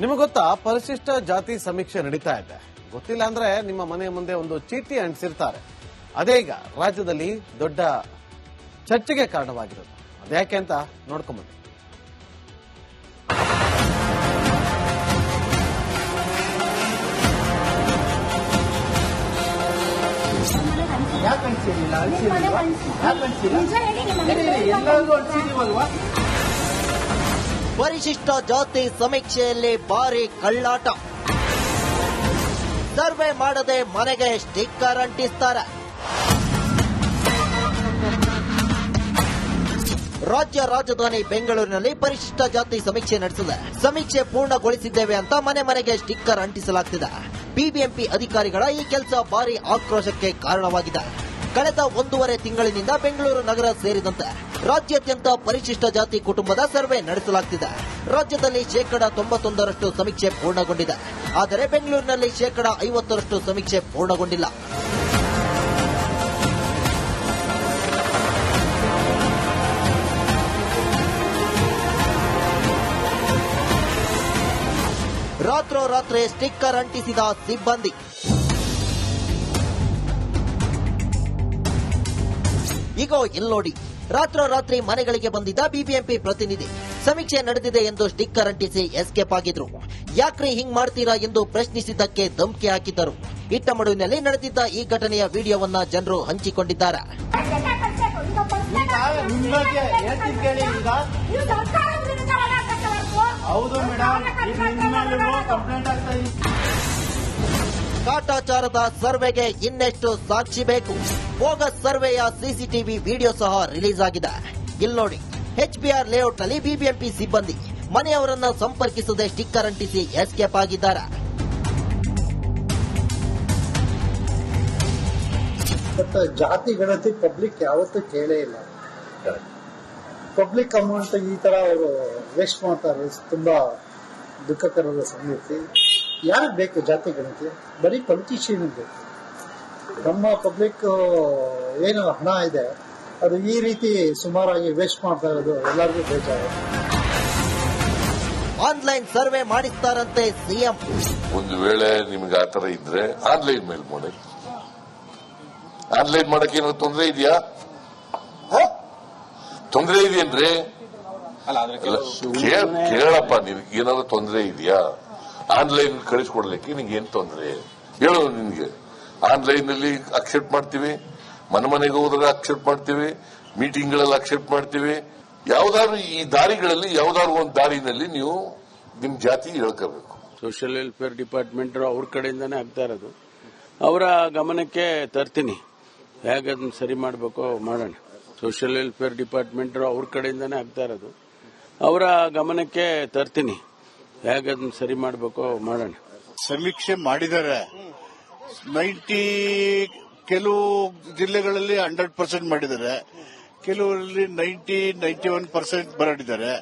ನಿಮಗೆ ಗೊತ್ತಾ, ಪರಿಶಿಷ್ಟ ಜಾತಿ ಸಮೀಕ್ಷೆ ನಡೀತಾ ಇದೆ. ಗೊತ್ತಿಲ್ಲ ಅಂದ್ರೆ ನಿಮ್ಮ ಮನೆಯ ಮುಂದೆ ಒಂದು ಚೀಟಿ ಅಂಟಿಸಿರ್ತಾರೆ. ಅದೇ ಈಗ ರಾಜ್ಯದಲ್ಲಿ ದೊಡ್ಡ ಚರ್ಚೆಗೆ ಕಾರಣವಾಗಿರೋದು. ಅದ್ಯಾಕೆ ಅಂತ ನೋಡ್ಕೊಂಬನ್ನಿ. ಪರಿಶಿಷ್ಟ ಜಾತಿ ಸಮೀಕ್ಷೆಯಲ್ಲಿ ಭಾರಿ ಕಳ್ಳಾಟ. ಸರ್ವೆ ಮಾಡದೆ ಮನೆಗೆ ಸ್ಟಿಕ್ಕರ್ ಅಂಟಿಸ್ತಾರೆ. ರಾಜ್ಯ ರಾಜಧಾನಿ ಬೆಂಗಳೂರಿನಲ್ಲಿ ಪರಿಶಿಷ್ಟ ಜಾತಿ ಸಮೀಕ್ಷೆ ನಡೆಸಿದೆ. ಸಮೀಕ್ಷೆ ಪೂರ್ಣಗೊಳಿಸಿದ್ದೇವೆ ಅಂತ ಮನೆ ಮನೆಗೆ ಸ್ಟಿಕ್ಕರ್ ಅಂಟಿಸಲಾಗ್ತಿದೆ. ಬಿಬಿಎಂಪಿ ಅಧಿಕಾರಿಗಳ ಈ ಕೆಲಸ ಭಾರಿ ಆಕ್ರೋಶಕ್ಕೆ ಕಾರಣವಾಗಿದೆ. ಕಳೆದ 1.5 ತಿಂಗಳಿನಿಂದ ಬೆಂಗಳೂರು ನಗರ ಸೇರಿದಂತೆ ರಾಜ್ಯಾದ್ಯಂತ ಪರಿಶಿಷ್ಟ ಜಾತಿ ಕುಟುಂಬದ ಸರ್ವೆ ನಡೆಸಲಾಗುತ್ತಿದೆ. ರಾಜ್ಯದಲ್ಲಿ 91% ಸಮೀಕ್ಷೆ ಪೂರ್ಣಗೊಂಡಿದೆ. ಆದರೆ ಬೆಂಗಳೂರಿನಲ್ಲಿ 50% ಸಮೀಕ್ಷೆ ಪೂರ್ಣಗೊಂಡಿಲ್ಲ. ರಾತ್ರೋರಾತ್ರಿ ಸ್ಟಿಕ್ಕರ್ ಅಂಟಿಸಿದ ಸಿಬ್ಬಂದಿ. ಈಗ ಇಲ್ಲಿ ನೋಡಿ, ರಾತ್ರೋರಾತ್ರಿ ಮನೆಗಳಿಗೆ ಬಂದಿದ್ದ ಬಿಬಿಎಂಪಿ ಪ್ರತಿನಿಧಿ ಸಮೀಕ್ಷೆ ನಡೆದಿದೆ ಎಂದು ಸ್ಟಿಕ್ಕರ್ ಅಂಟಿಸಿ ಎಸ್ಕೇಪ್ ಆಗಿದ್ರು. ಯಾಕ್ರಿ ಹಿಂಗ್ ಮಾಡ್ತೀರಾ ಎಂದು ಪ್ರಶ್ನಿಸಿದ್ದಕ್ಕೆ ಧಮಕಿ ಹಾಕಿದ್ದರು. ಇಟ್ಟಮಡುವಿನಲ್ಲಿ ನಡೆದಿದ್ದ ಈ ಘಟನೆಯ ವಿಡಿಯೋವನ್ನ ಜನರು ಹಂಚಿಕೊಂಡಿದ್ದಾರೆ. ಕಾಟಾಚಾರದ ಸರ್ವೆಗೆ ಇನ್ನೆಷ್ಟು ಸಾಕ್ಷಿ ಬೇಕು? ಬೋಗಸ್ ಸರ್ವೆಯ ಸಿಸಿಟಿವಿ ವಿಡಿಯೋ ಸಹ ರಿಲೀಸ್ ಆಗಿದೆ. ಇಲ್ಲಿ ನೋಡಿ, ಎಚ್ಬಿಆರ್ ಲೇಔಟ್ನಲ್ಲಿ ಬಿಬಿಎಂಪಿ ಸಿಬ್ಬಂದಿ ಮನೆಯವರನ್ನ ಸಂಪರ್ಕಿಸದೆ ಸ್ಟಿಕ್ಕರ್ ಅಂಟಿಸಿ ಎಸ್ಕೇಪ್ ಆಗಿದ್ದಾರೆ. ಜಾತಿ ಗಣತಿ ಪಬ್ಲಿಕ್ ಯಾವತ್ತೂ ಕೇಳೇ ಇಲ್ಲ. ಪಬ್ಲಿಕ್ ಅಮೌಂಟ್ ಈ ತರ ಅವರು ವೇಸ್ಟ್ ಮಾಡ್ತಾರೆ. ತುಂಬಾ ದುಃಖಕರದ ಸಂಗತಿ. ಯಾರು ಬೇಕು ಜಾತಿ ಗಣತಿ? ಬರೀ ಪೊಲಿಟಿಷಿಯನ್ ಬೇಕು. ನಮ್ಮ ಪಬ್ಲಿಕ್ ಏನು ಹಣ ಇದೆ ಅದು ಈ ರೀತಿ ಸುಮಾರಾಗಿ ವೇಸ್ಟ್ ಮಾಡ್ತಾ ಇರೋದು ಎಲ್ಲರಿಗೂ ಬೇಜಾರು. ಆನ್ಲೈನ್ ಸರ್ವೆ ಮಾಡಿಸ್ತಾರಂತೆ ಸಿಎಂ. ಒಂದು ವೇಳೆ ನಿಮ್ಗೆ ಆತರ ಇದ್ರೆ ಆನ್ಲೈನ್ ಮೇಲೆ ಮಾಡಿ. ಆನ್ಲೈನ್ ಮಾಡಕ್ಕೆ ಏನೋ ತೊಂದರೆ ಇದೆಯಾ? ತೊಂದರೆ ಇದೆಯೇನ್ರಿ? ಕೇಳಪ್ಪ, ನಿನ್ಗೆ ಏನಾದ್ರು ತೊಂದರೆ ಇದೆಯಾ? ಆನ್ಲೈನ್ ಕಳಿಸ್ಕೊಡ್ಲಿಕ್ಕೆ ನಿನ್ಗೆ ಏನ್ ತೊಂದರೆ ಹೇಳು. ನಿನ್ಗೆ ಆನ್ಲೈನ್ ನಲ್ಲಿ ಅಕ್ಸೆಪ್ಟ್ ಮಾಡ್ತೀವಿ, ಮನೆಗೆ ಹೋದ್ರೆ ಅಕ್ಸೆಪ್ಟ್ ಮಾಡ್ತೀವಿ, ಮೀಟಿಂಗ್ಗಳಲ್ಲಿ ಅಕ್ಸೆಪ್ಟ್ ಮಾಡ್ತೀವಿ. ಯಾವ್ದಾದ್ರು ಈ ದಾರಿಗಳಲ್ಲಿ ಯಾವ್ದಾದ್ರು ಒಂದು ದಾರಿನಲ್ಲಿ ನೀವು ನಿಮ್ ಜಾತಿ ಹೇಳ್ಕೋಬೇಕು. ಸೋಷಿಯಲ್ ವೆಲ್ಫೇರ್ ಡಿಪಾರ್ಟ್ಮೆಂಟ್ ಅವ್ರ ಕಡೆಯಿಂದಾನೇ ಆಗ್ತಾ ಇರೋದು. ಅವರ ಗಮನಕ್ಕೆ ತರ್ತೀನಿ. ಹೇಗೆ ಅದನ್ನ ಸರಿ ಮಾಡಬೇಕು ಮಾಡೋಣ. ಸೋಷಿಯಲ್ ವೆಲ್ಫೇರ್ ಡಿಪಾರ್ಟ್ಮೆಂಟ್ ಅವ್ರ ಕಡೆಯಿಂದಾನೇ ಆಗ್ತಾ ಇರೋದು. ಅವರ ಗಮನಕ್ಕೆ ತರ್ತೀನಿ. ಹೇಗೆ ಅದನ್ನ ಸರಿ ಮಾಡಬೇಕು ಮಾಡೋಣ. ಸಮೀಕ್ಷೆ ಮಾಡಿದ್ದಾರೆ. 90 ಕೆಲವು ಜಿಲ್ಲೆಗಳಲ್ಲಿ 100% ಮಾಡಿದ್ದಾರೆ. ಕೆಲವರಲ್ಲಿ 91% ಬರಡಿದ್ದಾರೆ.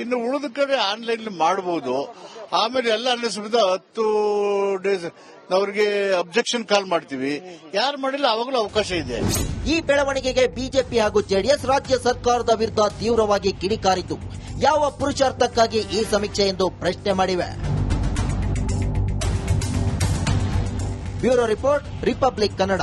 ಇನ್ನು ಉಳಿದ ಕಡೆ ಆನ್ಲೈನ್ ಮಾಡಬಹುದು. ಆಮೇಲೆ ಎಲ್ಲ ಅನ್ನಿಸ್ಬಿಟ್ಟು 10 ಡೇಸ್ ಅವ್ರಿಗೆ ಅಬ್ಜೆಕ್ಷನ್ ಕಾಲ್ ಮಾಡ್ತೀವಿ. ಯಾರು ಮಾಡಿಲ್ಲ ಅವಾಗಲೂ ಅವಕಾಶ ಇದೆ. ಈ ಬೆಳವಣಿಗೆಗೆ ಬಿಜೆಪಿ ಹಾಗೂ ಜೆಡಿಎಸ್ ರಾಜ್ಯ ಸರ್ಕಾರದ ವಿರುದ್ಧ ತೀವ್ರವಾಗಿ ಕಿಡಿಕಾರಿದ್ದು, ಯಾವ ಪುರುಷಾರ್ಥಕ್ಕಾಗಿ ಈ ಸಮೀಕ್ಷೆ ಎಂದು ಪ್ರಶ್ನೆ ಮಾಡಿವೆ. Bureau report, republic Kannada.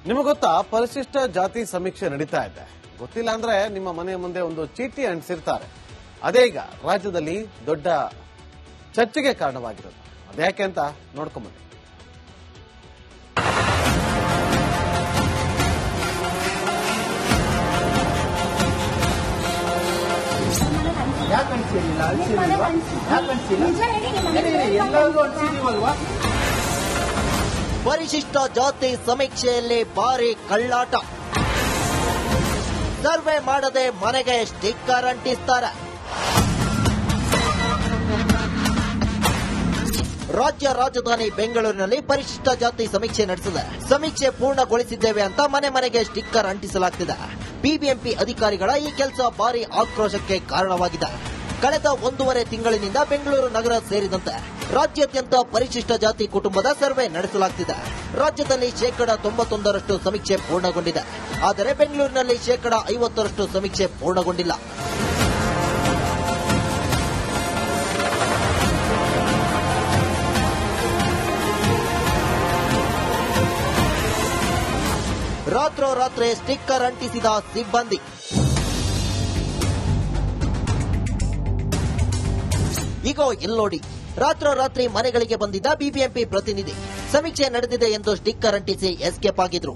ನಿಮಗೆ ಗೊತ್ತಾ, ಪರಿಶಿಷ್ಟ ಜಾತಿ ಸಮೀಕ್ಷೆ ನಡೀತಾ ಇದೆ. ಗೊತ್ತಿಲ್ಲ ಅಂದ್ರೆ ನಿಮ್ಮ ಮನೆಯ ಮುಂದೆ ಒಂದು ಚೀಟಿ ಅಂಟಿಸಿರ್ತಾರೆ. ಅದೇ ಈಗ ರಾಜ್ಯದಲ್ಲಿ ದೊಡ್ಡ ಚರ್ಚೆಗೆ ಕಾರಣವಾಗಿರೋದು. ಅದ್ಯಾಕೆ ಅಂತ ನೋಡ್ಕೊಂಬನ್ನಿ. ಪರಿಶಿಷ್ಟ ಜಾತಿ ಸಮೀಕ್ಷೆಯಲ್ಲಿ ಭಾರಿ ಕಳ್ಳಾಟ. ಸರ್ವೆ ಮಾಡದೆ ಮನೆಗೆ ಸ್ಟಿಕ್ಕರ್ ಅಂಟಿಸ್ತಾರೆ. ರಾಜ್ಯ ರಾಜಧಾನಿ ಬೆಂಗಳೂರಿನಲ್ಲಿ ಪರಿಶಿಷ್ಟ ಜಾತಿ ಸಮೀಕ್ಷೆ ನಡೆಸಿದೆ. ಸಮೀಕ್ಷೆ ಪೂರ್ಣಗೊಳಿಸಿದ್ದೇವೆ ಅಂತ ಮನೆ ಮನೆಗೆ ಸ್ಟಿಕ್ಕರ್ ಅಂಟಿಸಲಾಗ್ತಿದೆ. ಬಿಬಿಎಂಪಿ ಅಧಿಕಾರಿಗಳ ಈ ಕೆಲಸ ಭಾರಿ ಆಕ್ರೋಶಕ್ಕೆ ಕಾರಣವಾಗಿದೆ. ಕಳೆದ 1.5 ತಿಂಗಳಿನಿಂದ ಬೆಂಗಳೂರು ನಗರ ಸೇರಿದಂತೆ ರಾಜ್ಯಾದ್ಯಂತ ಪರಿಶಿಷ್ಟ ಜಾತಿ ಕುಟುಂಬದ ಸರ್ವೆ ನಡೆಸಲಾಗುತ್ತಿದೆ. ರಾಜ್ಯದಲ್ಲಿ 91% ಸಮೀಕ್ಷೆ ಪೂರ್ಣಗೊಂಡಿದೆ. ಆದರೆ ಬೆಂಗಳೂರಿನಲ್ಲಿ 50% ಸಮೀಕ್ಷೆ ಪೂರ್ಣಗೊಂಡಿಲ್ಲ. ರಾತ್ರೋರಾತ್ರಿ ಸ್ಟಿಕ್ಕರ್ ಅಂಟಿಸಿದ ಸಿಬ್ಬಂದಿ. ಈಗ ಇಲ್ಲೋಡಿ, ರಾತ್ರೋರಾತ್ರಿ ಮನೆಗಳಿಗೆ ಬಂದಿದ್ದ ಬಿಬಿಎಂಪಿ ಪ್ರತಿನಿಧಿ ಸಮೀಕ್ಷೆ ನಡೆದಿದೆ ಎಂದು ಸ್ಟಿಕ್ಕರ್ ಅಂಟಿಸಿ ಎಸ್ಕೇಪ್ ಆಗಿದ್ರು.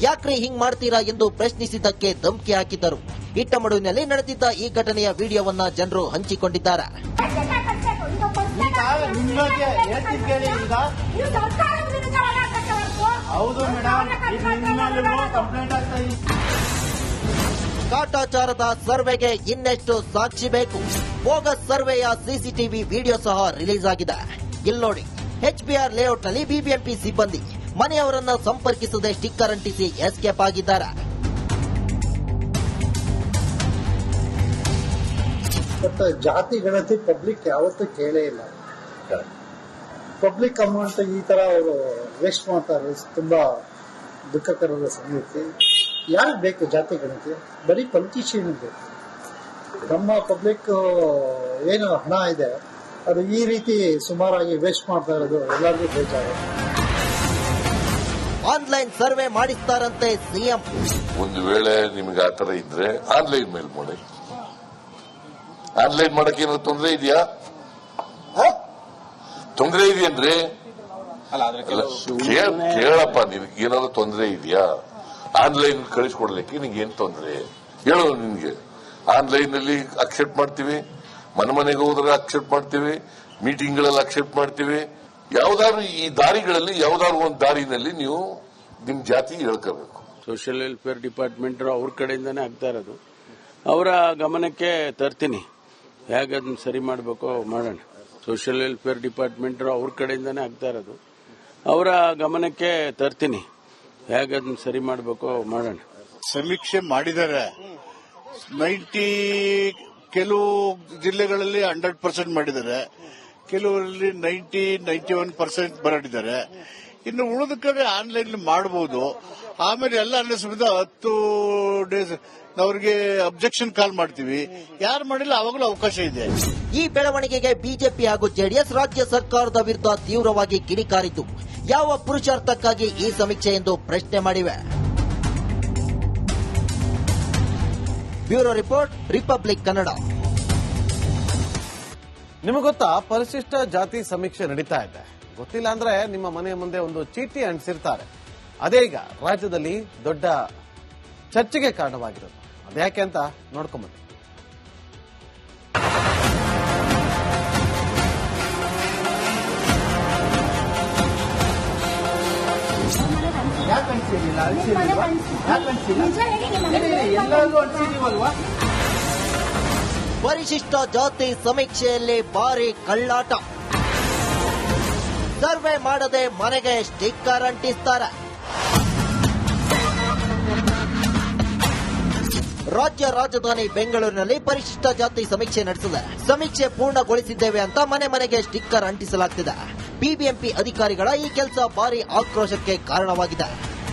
ಯಾಕ್ರಿ ಹಿಂಗ್ ಮಾಡ್ತೀರಾ ಎಂದು ಪ್ರಶ್ನಿಸಿದ್ದಕ್ಕೆ ಧಮಕಿ ಹಾಕಿದ್ದರು. ಇಟ್ಟಮಡುವಿನಲ್ಲಿ ನಡೆದಿದ್ದ ಈ ಘಟನೆಯ ವಿಡಿಯೋವನ್ನ ಜನರು ಹಂಚಿಕೊಂಡಿದ್ದಾರೆ. ಕಾಟಾಚಾರದ ಸರ್ವೆಗೆ ಇನ್ನೆಷ್ಟು ಸಾಕ್ಷಿ ಬೇಕು? ಬೋಗಸ್ ಸರ್ವೆಯ ಸಿಸಿಟಿವಿ ವಿಡಿಯೋ ಸಹ ರಿಲೀಸ್ ಆಗಿದೆ. ಇಲ್ಲಿ ನೋಡಿ, ಎಚ್ಬಿಆರ್ ಲೇಔಟ್ನಲ್ಲಿ ಬಿಬಿಎಂಪಿ ಸಿಬ್ಬಂದಿ ಮನೆಯವರನ್ನ ಸಂಪರ್ಕಿಸದೆ ಸ್ಟಿಕ್ಕರ್ ಅಂಟಿಸಿ ಎಸ್ಕೇಪ್ ಆಗಿದ್ದಾರೆ. ಬಟ್ ಜಾತಿ ಗಣತಿ ಪಬ್ಲಿಕ್ ಯಾವತ್ತೂ ಕೇಳೇ ಇಲ್ಲ. ಪಬ್ಲಿಕ್ ಅಮೌಂಟ್ ಈ ತರ ಅವರು ವೇಸ್ಟ್ ಮಾಡ್ತಾರೆ. ತುಂಬಾ ದುಃಖಕರದ ಸಂಗತಿ. ಯಾರು ಬೇಕು ಜಾತಿ ಗಣತಿ? ಬರೀ ಪೊಲಿಟಿಷಿಯನ್ ಬೇಕು. ನಮ್ಮ ಪಬ್ಲಿಕ್ ಏನು ಹಣ ಇದೆ ಅದು ಈ ರೀತಿ ಸುಮಾರಾಗಿ ವೇಸ್ಟ್ ಮಾಡ್ತಾ ಇರೋದು ಎಲ್ಲರಿಗೂ ಬೇಜಾರು. ಆನ್ಲೈನ್ ಸರ್ವೆ ಮಾಡಿಸ್ತಾರಂತೆ ಸಿಎಂ. ಒಂದು ವೇಳೆ ನಿಮಗೆ ಆತರ ಇದ್ರೆ ಆನ್ಲೈನ್ ಮೇಲೆ ಮಾಡಿ. ಆನ್ಲೈನ್ ಮಾಡಕ್ಕೆ ಏನೋ ತೊಂದರೆ ಇದೆಯಾ? ತೊಂದರೆ ಇದೆಯನ್ರಿ? ಕೇಳಪ್ಪ, ನಿನ್ಗೆ ಏನಾದ್ರು ತೊಂದರೆ ಇದೆಯಾ? ಆನ್ಲೈನ್ ಕಳಿಸ್ಕೊಡ್ಲಿಕ್ಕೆ ನಿನ್ಗೆ ಏನ್ ತೊಂದರೆ ಹೇಳು. ನಿನ್ಗೆ ಆನ್ಲೈನ್ ಅಲ್ಲಿ ಅಕ್ಸೆಪ್ಟ್ ಮಾಡ್ತೀವಿ, ಮನೆಗೆ ಹೋದ್ರೆ ಅಕ್ಸೆಪ್ಟ್ ಮಾಡ್ತೀವಿ, ಮೀಟಿಂಗ್ಗಳಲ್ಲಿ ಅಕ್ಸೆಪ್ಟ್ ಮಾಡ್ತೀವಿ. ಯಾವ್ದಾದ್ರು ಈ ದಾರಿಗಳಲ್ಲಿ ಯಾವ್ದಾದ್ರು ಒಂದು ದಾರಿನಲ್ಲಿ ನೀವು ನಿಮ್ ಜಾತಿ ಹೇಳ್ಕೋಬೇಕು. ಸೋಷಿಯಲ್ ವೆಲ್ಫೇರ್ ಡಿಪಾರ್ಟ್ಮೆಂಟ್ ಅವ್ರ ಕಡೆಯಿಂದಾನೇ ಆಗ್ತಾ ಇರೋದು. ಅವರ ಗಮನಕ್ಕೆ ತರ್ತೀನಿ. ಹೇಗೆ ಅದನ್ನ ಸರಿ ಮಾಡಬೇಕು ಮಾಡೋಣ. ಸೋಷಿಯಲ್ ವೆಲ್ಫೇರ್ ಡಿಪಾರ್ಟ್ಮೆಂಟ್ ಅವ್ರ ಕಡೆಯಿಂದಾನೇ ಆಗ್ತಾ ಇರೋದು. ಅವರ ಗಮನಕ್ಕೆ ತರ್ತೀನಿ. ಹೇಗೆ ಅದನ್ನ ಸರಿ ಮಾಡಬೇಕು ಮಾಡೋಣ. ಸಮೀಕ್ಷೆ ಮಾಡಿದ್ದಾರೆ. 90 ಕೆಲವು ಜಿಲ್ಲೆಗಳಲ್ಲಿ 100% ಮಾಡಿದ್ದಾರೆ. ಕೆಲವರಲ್ಲಿ 91% ಬರಡಿದ್ದಾರೆ. ಇನ್ನು ಉಳಿದ ಕಡೆ ಆನ್ಲೈನ್ ಮಾಡಬಹುದು. ಆಮೇಲೆ ಎಲ್ಲ ಅನ್ನಿಸ್ಬಿಟ್ಟು 10 ಡೇಸ್ ಅವ್ರಿಗೆ ಅಬ್ಜೆಕ್ಷನ್ ಕಾಲ್ ಮಾಡ್ತೀವಿ. ಯಾರು ಮಾಡಿಲ್ಲ ಅವಾಗಲೂ ಅವಕಾಶ ಇದೆ. ಈ ಬೆಳವಣಿಗೆಗೆ ಬಿಜೆಪಿ ಹಾಗೂ ಜೆಡಿಎಸ್ ರಾಜ್ಯ ಸರ್ಕಾರದ ವಿರುದ್ಧ ತೀವ್ರವಾಗಿ ಕಿಡಿಕಾರಿದ್ದು, ಯಾವ ಪುರುಷಾರ್ಥಕ್ಕಾಗಿ ಈ ಸಮೀಕ್ಷೆ ಎಂದು ಪ್ರಶ್ನೆ ಮಾಡಿವೆ. Bureau report, republic Kannada. ನಿಮಗೆ ಗೊತ್ತಾ, ಪರಿಶಿಷ್ಟ ಜಾತಿ ಸಮೀಕ್ಷೆ ನಡೀತಾ ಇದೆ. ಗೊತ್ತಿಲ್ಲ ಅಂದ್ರೆ ನಿಮ್ಮ ಮನೆಯ ಮುಂದೆ ಒಂದು ಚೀಟಿ ಅಂಟಿಸಿರ್ತಾರೆ. ಅದೇ ಈಗ ರಾಜ್ಯದಲ್ಲಿ ದೊಡ್ಡ ಚರ್ಚೆಗೆ ಕಾರಣವಾಗಿರೋದು. ಅದ್ಯಾಕೆ ಅಂತ ನೋಡ್ಕೊಂಬನ್ನಿ. ಪರಿಶಿಷ್ಟ ಜಾತಿ ಸಮೀಕ್ಷೆಯಲ್ಲಿ ಭಾರಿ ಕಳ್ಳಾಟ. ಸರ್ವೆ ಮಾಡದೆ ಮನೆಗೆ ಸ್ಟಿಕ್ಕರ್ ಅಂಟಿಸ್ತಾರೆ. ರಾಜ್ಯ ರಾಜಧಾನಿ ಬೆಂಗಳೂರಿನಲ್ಲಿ ಪರಿಶಿಷ್ಟ ಜಾತಿ ಸಮೀಕ್ಷೆ ನಡೆಸಿದೆ. ಸಮೀಕ್ಷೆ ಪೂರ್ಣಗೊಳಿಸಿದ್ದೇವೆ ಅಂತ ಮನೆಗೆ ಸ್ಟಿಕ್ಕರ್ ಅಂಟಿಸಲಾಗ್ತಿದೆ. ಬಿಬಿಎಂಪಿ ಅಧಿಕಾರಿಗಳ ಈ ಕೆಲಸ ಭಾರಿ ಆಕ್ರೋಶಕ್ಕೆ ಕಾರಣವಾಗಿದೆ.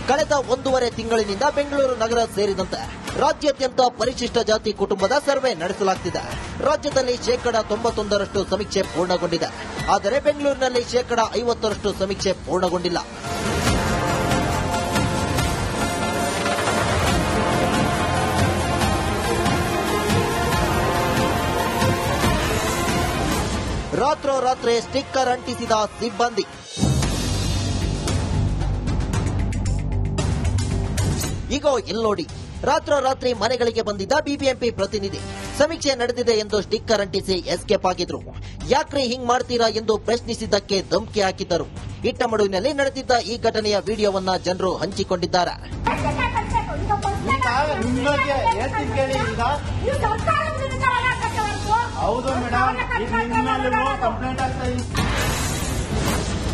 ಕಳೆದ 1.5 ತಿಂಗಳಿನಿಂದ ಬೆಂಗಳೂರು ನಗರ ಸೇರಿದಂತೆ ರಾಜ್ಯಾದ್ಯಂತ ಪರಿಶಿಷ್ಟ ಜಾತಿ ಕುಟುಂಬದ ಸರ್ವೆ ನಡೆಸಲಾಗ್ತಿದೆ. ರಾಜ್ಯದಲ್ಲಿ 91% ಸಮೀಕ್ಷೆ ಪೂರ್ಣಗೊಂಡಿದೆ. ಆದರೆ ಬೆಂಗಳೂರಿನಲ್ಲಿ 50% ಸಮೀಕ್ಷೆ ಪೂರ್ಣಗೊಂಡಿಲ್ಲ. ರಾತ್ರೋರಾತ್ರಿ ಸ್ಟಿಕ್ಕರ್ ಅಂಟಿಸಿದ ಸಿಬ್ಬಂದಿ. ಈಗ ಇಲ್ಲಿ ನೋಡಿ, ರಾತ್ರೋರಾತ್ರಿ ಮನೆಗಳಿಗೆ ಬಂದಿದ್ದ ಬಿಬಿಎಂಪಿ ಪ್ರತಿನಿಧಿ ಸಮೀಕ್ಷೆ ನಡೆದಿದೆ ಎಂದು ಸ್ಟಿಕ್ಕರ್ ಅಂಟಿಸಿ ಎಸ್ಕೇಪ್ ಆಗಿದ್ರು. ಯಾಕ್ರಿ ಹಿಂಗ್ ಮಾಡ್ತೀರಾ ಎಂದು ಪ್ರಶ್ನಿಸಿದ್ದಕ್ಕೆ ಧಮಕಿ ಹಾಕಿದ್ದರು. ಇಟ್ಟಮಡುವಿನಲ್ಲಿ ನಡೆದಿದ್ದ ಈ ಘಟನೆಯ ವಿಡಿಯೋವನ್ನ ಜನರು ಹಂಚಿಕೊಂಡಿದ್ದಾರೆ.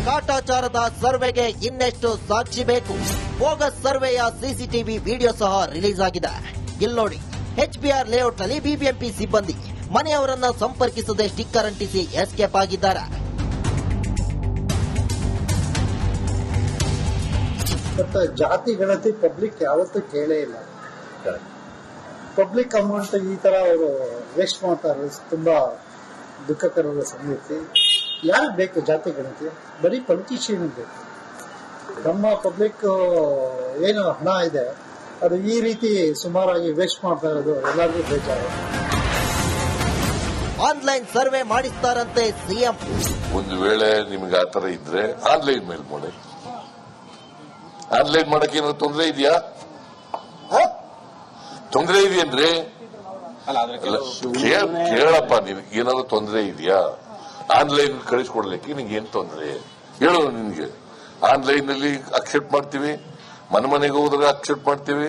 ಕಾಟಾಚಾರದ ಸರ್ವೆಗೆ ಇನ್ನೆಷ್ಟು ಸಾಕ್ಷಿ ಬೇಕು? ಬೋಗಸ್ ಸರ್ವೆಯ ಸಿಸಿಟಿವಿ ವಿಡಿಯೋ ಸಹ ರಿಲೀಸ್ ಆಗಿದೆ. ಇಲ್ಲಿ ನೋಡಿ, ಎಚ್ಬಿಆರ್ ಲೇಔಟ್ನಲ್ಲಿ ಬಿಬಿಎಂಪಿ ಸಿಬ್ಬಂದಿ ಮನೆಯವರನ್ನ ಸಂಪರ್ಕಿಸದೆ ಸ್ಟಿಕ್ಕರ್ ಅಂಟಿಸಿ ಎಸ್ಕೇಪ್ ಆಗಿದ್ದಾರೆ. ಬಟ್ ಜಾತಿ ಗಣತಿ ಪಬ್ಲಿಕ್ ಯಾವತ್ತೂ ಕೇಳೇ ಇಲ್ಲ. ಪಬ್ಲಿಕ್ ಅಮೌಂಟ್ ಈ ತರ ಅವರು ವೇಸ್ಟ್ ಮಾಡ್ತಾರೆ. ತುಂಬಾ ದುಃಖಕರದ ಸಂಗತಿ. ಯಾರು ಬೇಕು ಜಾತಿ ಗಣತಿ? ಬರೀ ಪೊಲಿಟಿಷಿಯನ್ ಬೇಕು. ನಮ್ಮ ಪಬ್ಲಿಕ್ ಏನು ಹಣ ಇದೆ ಅದು ಈ ರೀತಿ ಸುಮಾರಾಗಿ ವೇಸ್ಟ್ ಮಾಡ್ತಾ ಇರೋದು ಎಲ್ಲರಿಗೂ ಬೇಜಾರು. ಆನ್ಲೈನ್ ಸರ್ವೆ ಮಾಡಿಸ್ತಾರಂತೆ ಸಿಎಂ. ಒಂದು ವೇಳೆ ನಿಮ್ಗೆ ಆತರ ಇದ್ರೆ ಆನ್ಲೈನ್ ಮೇಲೆ ಮಾಡಿ. ಆನ್ಲೈನ್ ಮಾಡಕ್ಕೆ ಏನಾದ್ರು ತೊಂದರೆ ಇದೆಯಾ? ತೊಂದರೆ ಇದೆಯೇನ್ರಿ? ಕೇಳಪ್ಪ, ನಿನ್ಗೆ ಏನಾದ್ರು ತೊಂದರೆ ಇದೆಯಾ? ಆನ್ಲೈನ್ ಕಳಿಸ್ಕೊಡ್ಲಿಕ್ಕೆ ನಿನ್ಗೆ ಏನ್ ತೊಂದರೆ ಹೇಳು. ನಿನ್ಗೆ ಆನ್ಲೈನ್ ನಲ್ಲಿ ಅಕ್ಸೆಪ್ಟ್ ಮಾಡ್ತೀವಿ, ಮನೆಗೆ ಹೋದಾಗ ಅಕ್ಸೆಪ್ಟ್ ಮಾಡ್ತೀವಿ,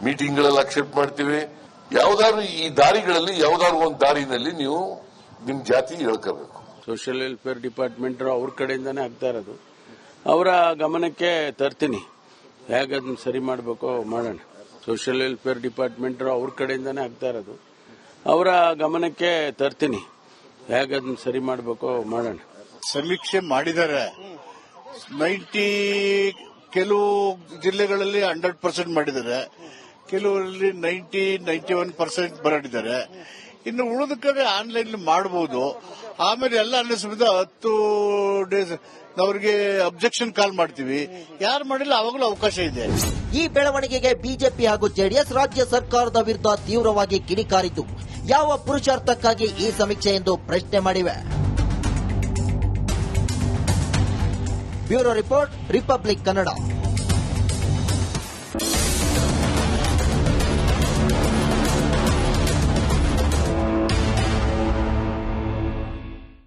ಮೀಟಿಂಗ್ಗಳಲ್ಲಿ ಅಕ್ಸೆಪ್ಟ್ ಮಾಡ್ತೀವಿ. ಯಾವ್ದಾದ್ರು ಈ ದಾರಿಗಳಲ್ಲಿ ಯಾವ್ದಾದ್ರು ಒಂದು ದಾರಿನಲ್ಲಿ ನೀವು ನಿಮ್ ಜಾತಿ ಹೇಳ್ಕೋಬೇಕು. ಸೋಷಿಯಲ್ ವೆಲ್ಫೇರ್ ಡಿಪಾರ್ಟ್ಮೆಂಟ್ ಅವ್ರ ಕಡೆಯಿಂದಾನೇ ಆಗ್ತಾ ಇರೋದು. ಅವರ ಗಮನಕ್ಕೆ ತರ್ತೀನಿ, ಹೇಗದನ್ನ ಸರಿ ಮಾಡಬೇಕೋ ಮಾಡೋಣ. ಸೋಷಿಯಲ್ ವೆಲ್ಫೇರ್ ಡಿಪಾರ್ಟ್ಮೆಂಟ್ ಅವ್ರ ಕಡೆಯಿಂದಾನೇ ಆಗ್ತಾ ಇರೋದು. ಅವರ ಗಮನಕ್ಕೆ ತರ್ತೀನಿ, ಹೇಗದನ್ನ ಸರಿ ಮಾಡಬೇಕೋ ಮಾಡೋಣ. ಸಮೀಕ್ಷೆ ಮಾಡಿದ್ದಾರೆ. 90 ಕೆಲವು ಜಿಲ್ಲೆಗಳಲ್ಲಿ 100% ಮಾಡಿದ್ದಾರೆ, ಕೆಲವರಲ್ಲಿ 91% ಬರಡಿದ್ದಾರೆ. ಇನ್ನು ಉಳಿದಕ್ಕಾಗಿ ಆನ್ಲೈನ್ ಮಾಡಬಹುದು. ಆಮೇಲೆ ಎಲ್ಲ ಅನ್ನಿಸ್ಬಿಟ್ಟು 10 ಡೇಸ್ ಅವ್ರಿಗೆ ಅಬ್ಜೆಕ್ಷನ್ ಕಾಲ್ ಮಾಡ್ತೀವಿ. ಯಾರು ಮಾಡಿಲ್ಲ ಅವಾಗಲೂ ಅವಕಾಶ ಇದೆ. ಈ ಬೆಳವಣಿಗೆಗೆ ಬಿಜೆಪಿ ಹಾಗೂ ಜೆಡಿಎಸ್ ರಾಜ್ಯ ಸರ್ಕಾರದ ವಿರುದ್ಧ ತೀವ್ರವಾಗಿ ಕಿಡಿಕಾರಿದ್ದು, ಯಾವ ಪುರುಷಾರ್ಥಕ್ಕಾಗಿ ಈ ಸಮೀಕ್ಷೆ ಎಂದು ಪ್ರಶ್ನೆ ಮಾಡಿವೆ. Bureau report, republic Kannada.